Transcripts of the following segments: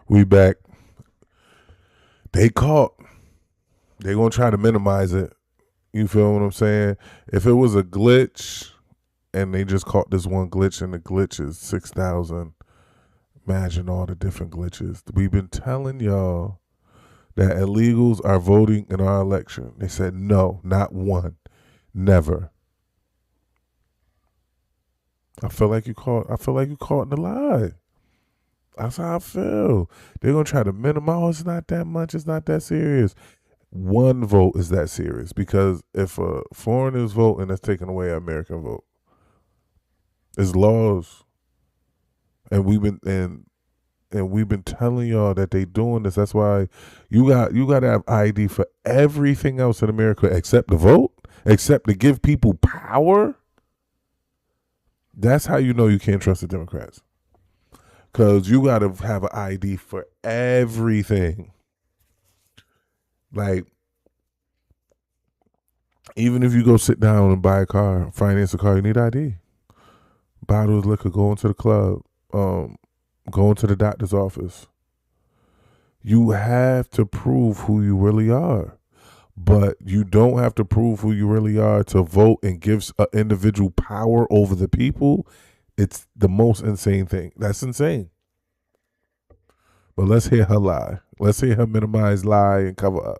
We back. They caught. They gonna try to minimize it. You feel what I'm saying? If it was a glitch and they just caught this one glitch and the glitch is 6,000, imagine all the different glitches. We've been telling y'all that illegals are voting in our election. They said no, not one, never. I feel like you caught in the lie. That's how I feel. They're gonna try to minimize. Oh, it's not that much. It's not that serious. One vote is that serious because if a foreigner's voting, that's taking away an American vote. It's laws, and we've been telling y'all that they doing this. That's why you got to have ID for everything else in America except the vote, except to give people power. That's how you know you can't trust the Democrats. Because you got to have an ID for everything. Like, even if you go sit down and buy a car, finance a car, you need ID. Bottles of liquor, going to the club, going to the doctor's office. You have to prove who you really are. But you don't have to prove who you really are to vote and give an individual power over the people. It's the most insane thing. That's insane. But let's hear her lie. Let's hear her minimize, lie, and cover up.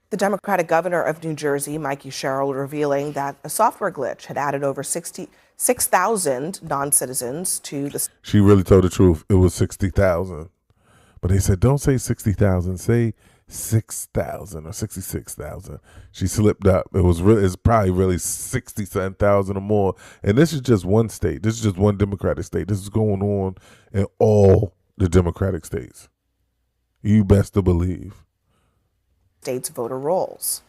The Democratic governor of New Jersey, Mikey Sherrill, revealing that a software glitch had added over 6,000 non-citizens to the... She really told the truth. It was 60,000. But they said, don't say 60,000. Say 6,000 or 66,000. She slipped up. It's probably really 67,000 or more. And this is just one state. This is just one Democratic state. This is going on in all the Democratic states. You best to believe. States voter rolls.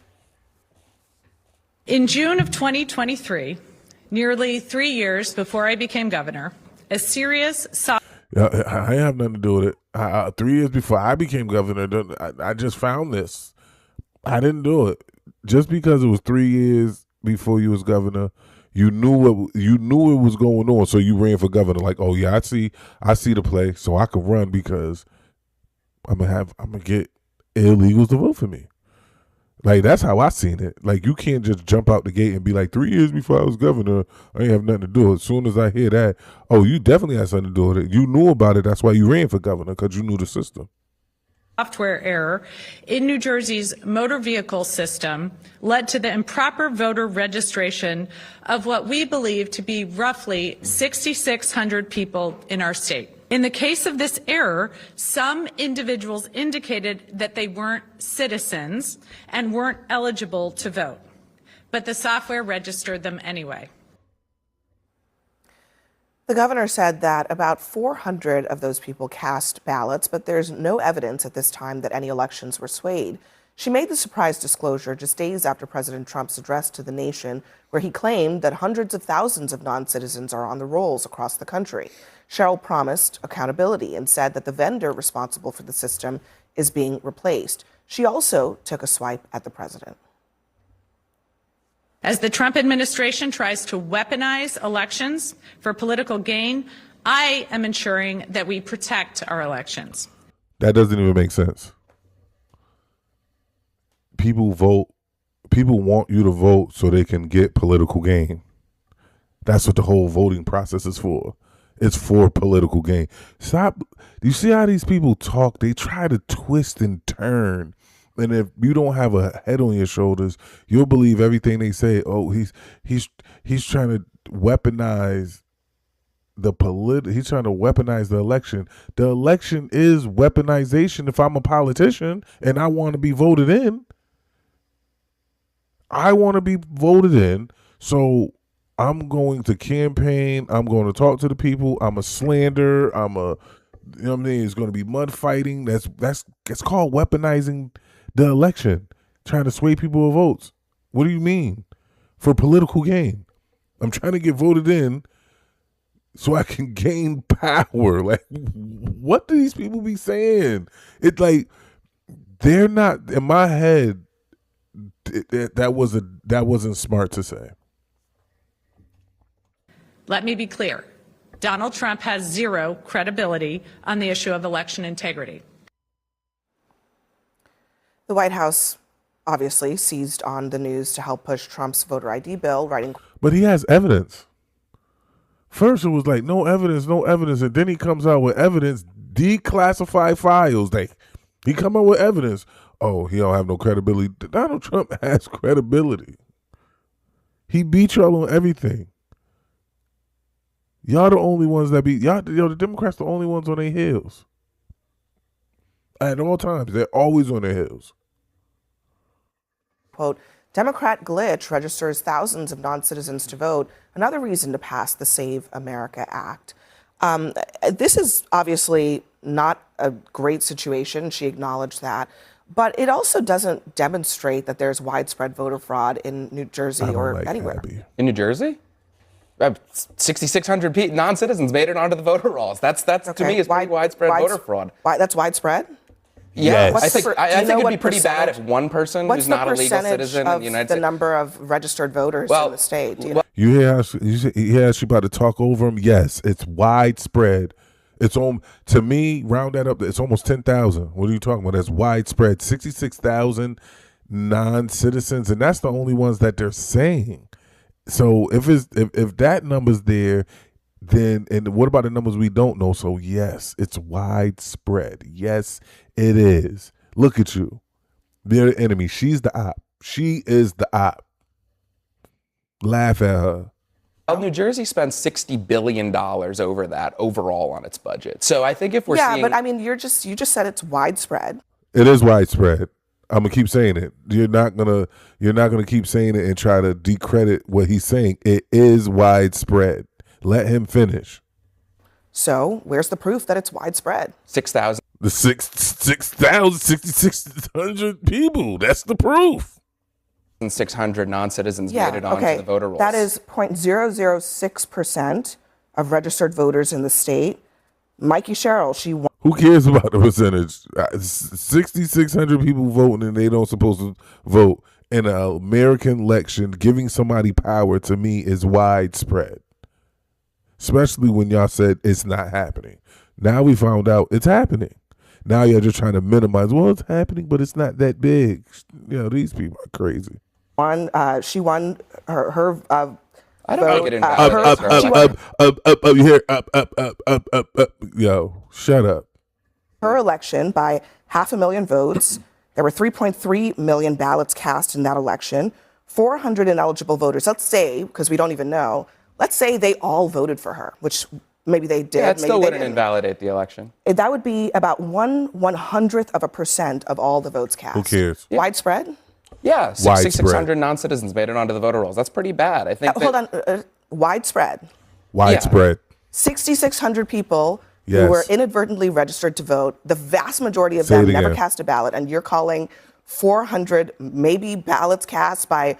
In June of 2023, nearly 3 years before I became governor, a serious... I have nothing to do with it. 3 years before I became governor, I just found this. I didn't do it. Just because it was 3 years before you was governor, you knew it was going on, so you ran for governor. Like, oh yeah, I see the play, so I could run because I'm gonna get illegals to vote for me. Like, that's how I seen it. Like, you can't just jump out the gate and be like, 3 years before I was governor, I ain't have nothing to do with it. As soon as I hear that, oh, you definitely had something to do with it. You knew about it. That's why you ran for governor, because you knew the system. Software error in New Jersey's motor vehicle system led to the improper voter registration of what we believe to be roughly 6,600 people in our state. In the case of this error, some individuals indicated that they weren't citizens and weren't eligible to vote, but the software registered them anyway. The governor said that about 400 of those people cast ballots, but there's no evidence at this time that any elections were swayed. She made the surprise disclosure just days after President Trump's address to the nation, where he claimed that hundreds of thousands of non-citizens are on the rolls across the country. Sherrill promised accountability and said that the vendor responsible for the system is being replaced. She also took a swipe at the president. As the Trump administration tries to weaponize elections for political gain, I am ensuring that we protect our elections. That doesn't even make sense. People vote. People want you to vote so they can get political gain. That's what the whole voting process is for. It's for political gain. Stop. You see how these people talk? They try to twist and turn. And if you don't have a head on your shoulders, you'll believe everything they say. Oh, he's trying to weaponize he's trying to weaponize the election. The election is weaponization. If I'm a politician and I want to be voted in, so I'm going to campaign. I'm going to talk to the people. I'm a slander. You know what I mean? It's going to be mud fighting. That's called weaponizing the election, trying to sway people with votes. What do you mean? For political gain. I'm trying to get voted in so I can gain power. Like, what do these people be saying? It's like, they're not, in my head, that wasn't smart to say. Let me be clear. Donald Trump has zero credibility on the issue of election integrity. The White House obviously seized on the news to help push Trump's voter ID bill, writing. But he has evidence. First, it was like, no evidence, no evidence. And then he comes out with evidence, declassified files. He come out with evidence. Oh, he don't have no credibility. Donald Trump has credibility. He beat y'all on everything. Y'all the only ones that beat y'all. The Democrats the only ones on their heels. At all times, they're always on their heels. Quote, Democrat glitch registers thousands of non-citizens to vote. Another reason to pass the Save America Act. This is obviously not a great situation. She acknowledged that. But it also doesn't demonstrate that there's widespread voter fraud in New Jersey or anywhere. Abby. In New Jersey? 6,600 non-citizens made it onto the voter rolls. That's okay. To me is pretty widespread voter fraud. That's widespread? Yeah, yes. I think it'd be pretty bad if one person who's not a legal citizen in the United States. What's the number of registered voters in the state? Do you know? You hear she about to talk over him? Yes, it's widespread. It's to me, round that up, it's almost 10,000. What are you talking about? That's widespread. 66,000 non-citizens, and that's the only ones that they're saying. So if that number's there, then and what about the numbers we don't know? So yes, it's widespread. Yes, it is. Look at you. They're the enemy. She's the op. She is the op. Laugh at her. Well, New Jersey spends $60 billion over that overall on its budget. So I think if we're seeing... Yeah, but I mean, you just said it's widespread. It is widespread. I'm gonna keep saying it. You're not gonna keep saying it and try to decredit what he's saying. It is widespread. Let him finish. So where's the proof that it's widespread? 6,000. The 6,600 people. That's the proof. 600 non-citizens made it onto the voter rolls. That is 0.006% of registered voters in the state. Mikey Sherrill, she won. Who cares about the percentage? 6,600 people voting and they don't supposed to vote in an American election. Giving somebody power to me is widespread. Especially when y'all said it's not happening. Now we found out it's happening. Now you're just trying to minimize. Well, it's happening, but it's not that big. These people are crazy. She won her I don't think it invalidates up. Yo, shut up. Her election by 500,000 votes. There were 3.3 million ballots cast in that election. 400 ineligible voters. Let's say, because we don't even know, let's say they all voted for her, which maybe they did. Yeah, it still wouldn't didn't. Invalidate the election. That would be about 1/100% of all the votes cast. Who cares? Yeah. Widespread? Yeah, 6,600 non-citizens made it onto the voter rolls. That's pretty bad. I think. Hold on. Widespread. Widespread. 6,600 people who were inadvertently registered to vote. The vast majority of them never cast a ballot, and you're calling 400 maybe ballots cast by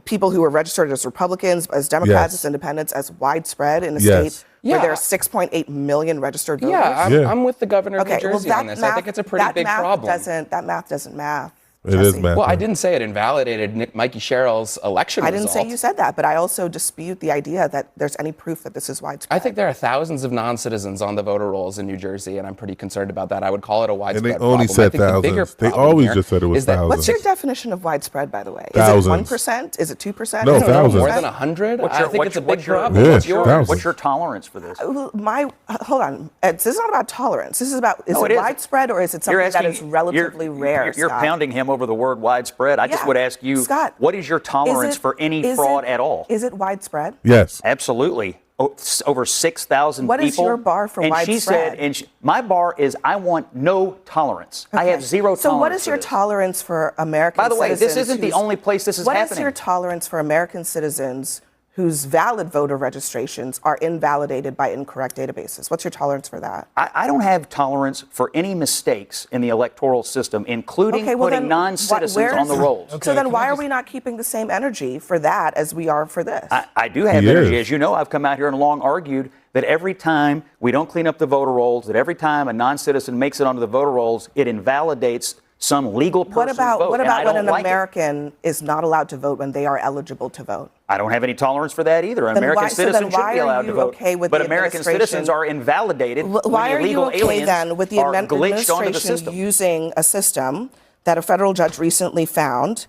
people who were registered as Republicans, as Democrats, as Independents, as widespread in a state where there are 6.8 million registered voters. I'm with the governor of New Jersey on this. I think it's a pretty big problem. That math doesn't math. It is math. Well, I didn't say it invalidated Mikey Sherrill's election result. I didn't say you said that, but I also dispute the idea that there's any proof that this is widespread. I think there are thousands of non-citizens on the voter rolls in New Jersey, and I'm pretty concerned about that. I would call it a widespread problem. And they only said thousands. They always just said it was thousands. What's your definition of widespread, by the way? Thousands. Is it 1%? Is it 2%? No, thousands. More than 100? I think it's a big problem. Yeah, what's your tolerance for this? Hold on. This is not about tolerance. This is about, is it widespread or is it something that is relatively rare, You're pounding him over the word widespread. I just would ask you, Scott, what is your tolerance for any fraud at all? Is it widespread? Yes. Absolutely. Over 6,000 people. What is your bar for widespread? She said, my bar is I want no tolerance. Okay. I have zero tolerance. So what is your tolerance for American citizens? By the way, this isn't the only place this is happening. What is your tolerance for American citizens whose valid voter registrations are invalidated by incorrect databases? What's your tolerance for that? I don't have tolerance for any mistakes in the electoral system, including putting non-citizens on the rolls. So then why are we not keeping the same energy for that as we are for this? I do have energy. As you know, I've come out here and long argued that every time we don't clean up the voter rolls, that every time a non-citizen makes it onto the voter rolls, it invalidates some legal person's vote. What about when an American is not allowed to vote when they are eligible to vote? I don't have any tolerance for that either. An American citizen should be allowed to vote. But American citizens are invalidated when illegal aliens are glitched onto the system. Why are you okay then with the administration using a system that a federal judge recently found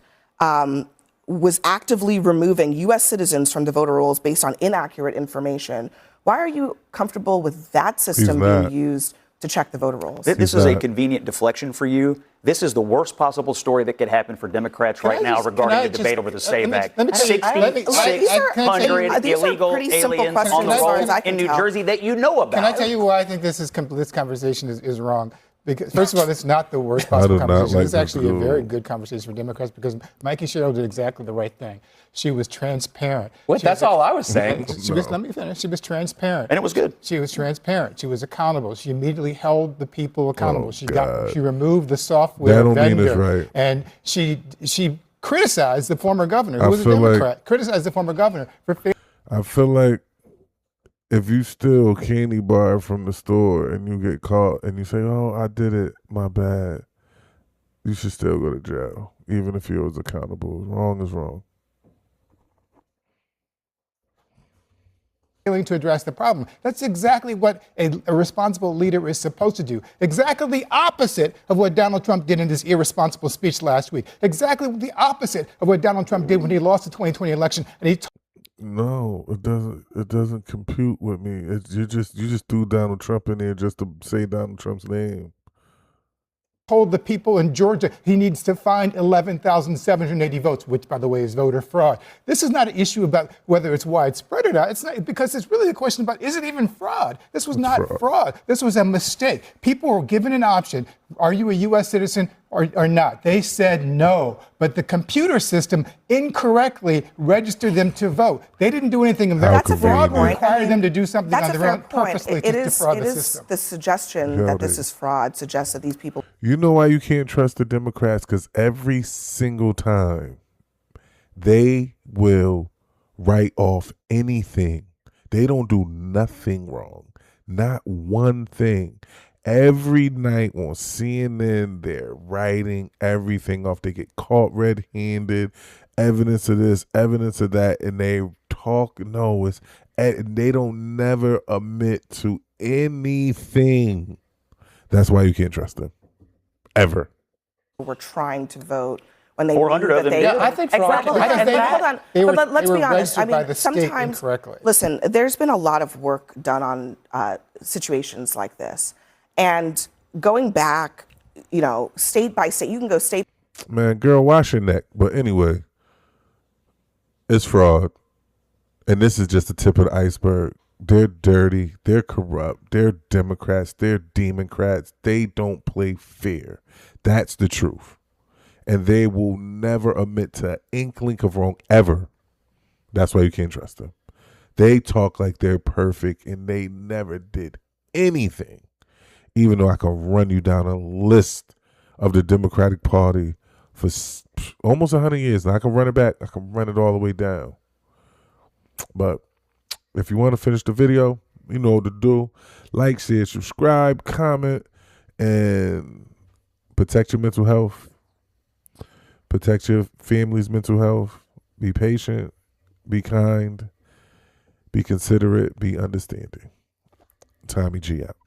was actively removing U.S. citizens from the voter rolls based on inaccurate information. Why are you comfortable with that system being used to check the voter rolls? This is a convenient deflection for you. This is the worst possible story that could happen for Democrats right now regarding the debate over the SAVE Act. 600 illegal aliens on the rolls in New Jersey that you know about. Can I tell you why I think this conversation is wrong? Because, first of all, it's not the worst possible conversation. It's actually a very good conversation for Democrats because Mikey Sherrill did exactly the right thing. She was transparent. That's all I was saying. Let me finish. She was transparent. And it was good. She was transparent. She was accountable. She immediately held the people accountable. She removed the software vendor. Right. And she criticized the former governor, who was a Democrat, criticized the former governor for I feel like if you steal candy bar from the store and you get caught and you say, "Oh, I did it, my bad," you should still go to jail, even if you was accountable. Wrong is wrong. Failing to address the problem. That's exactly what a responsible leader is supposed to do. Exactly the opposite of what Donald Trump did in his irresponsible speech last week. Exactly the opposite of what Donald Trump did when he lost the 2020 election. And he No, it doesn't. It doesn't compute with me. You just threw Donald Trump in there just to say Donald Trump's name. told the people in Georgia he needs to find 11,780 votes, which, by the way, is voter fraud. This is not an issue about whether it's widespread or not. It's not, because it's really a question about, is it even fraud? This was not fraud. This was a mistake. People were given an option. Are you a U.S. citizen or not? They said no. But the computer system incorrectly registered them to vote. They didn't do anything of their own. That's a fair point. Required them to do something That's on their own purposely to defraud the system. The suggestion that this is fraud suggests that these people. You know why you can't trust the Democrats? Because every single time they will write off anything. They don't do nothing wrong. Not one thing. Every night on CNN, they're writing everything off. They get caught red-handed, evidence of this, evidence of that, and they talk. No, they don't never admit to anything. That's why you can't trust them, ever. Were trying to vote when they or under that they I think exactly. Hold on, but let's be honest. I mean, sometimes listen. There's been a lot of work done on situations like this. And going back, state by state, you can go state. Man, girl, wash your neck. But anyway, it's fraud. And this is just the tip of the iceberg. They're dirty. They're corrupt. They're Democrats. They're Democrats. They don't play fair. That's the truth. And they will never admit to an inkling of wrong ever. That's why you can't trust them. They talk like they're perfect, and they never did anything. Even though I can run you down a list of the Democratic Party for almost 100 years. And I can run it back. I can run it all the way down. But if you want to finish the video, you know what to do. Like, share, subscribe, comment, and protect your mental health. Protect your family's mental health. Be patient. Be kind. Be considerate. Be understanding. TommyG out.